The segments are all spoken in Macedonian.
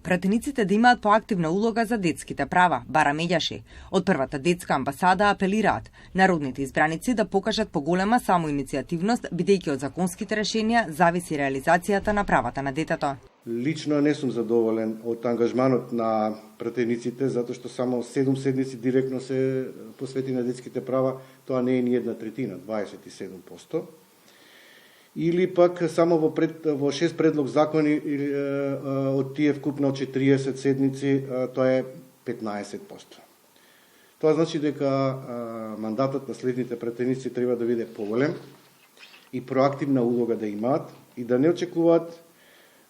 пратениците да имаат поактивна улога за детските права, бара Меѓаши. Од првата детска амбасада апелираат народните избраници да покажат поголема самоиницијативност, бидејќи од законските решенија зависи реализацијата на правата на детето. Лично не сум задоволен од ангажманот на пратениците, затоа што само 7 седмици директно се посвети на детските права, тоа не е ни 1/3, 27%. Или пак само во 6 предлог закони од тие вкупно 40 седмици, тоа е 15%. Тоа значи дека мандатот на следните пратеници треба да биде поголем и проактивна улога да имаат и да не очекуваат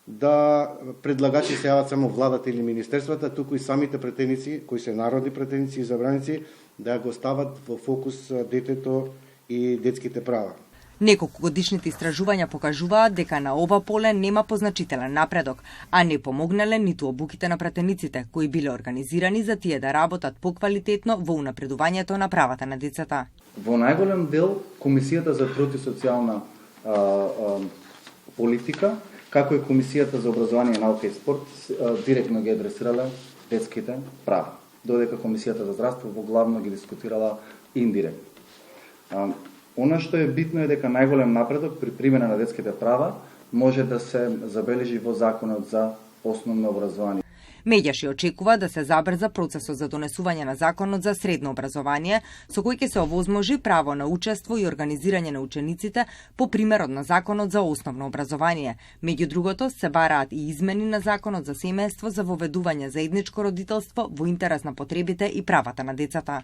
да предлагачи се јават само владата или министерствата, туку и самите пратеници, кои се народни пратеници и забраници, да го стават во фокус детето и детските права. Неколку годишните истражувања покажуваат дека на ова поле нема позначителен напредок, а не помогнале ниту обуките на пратениците, кои биле организирани за тие да работат поквалитетно во унапредувањето на правата на децата. Во најголем дел, Комисијата за труд и социјална политика, како и Комисијата за образование, наука и спорт, директно ги адресирала детските права, додека Комисијата за здравство во главно ги дискутирала индиректно. Она што е битно е дека најголем напредок при примена на детските права може да се забележи во Законот за основно образование. Меѓаши очекува да се забрза процесот за донесување на Законот за средно образование, со кој ќе се овозможи право на учество и организирање на учениците по примерот на Законот за основно образование. Меѓу другото, се бараат и измени на Законот за семејство за воведување заедничко родителство во интерес на потребите и правата на децата.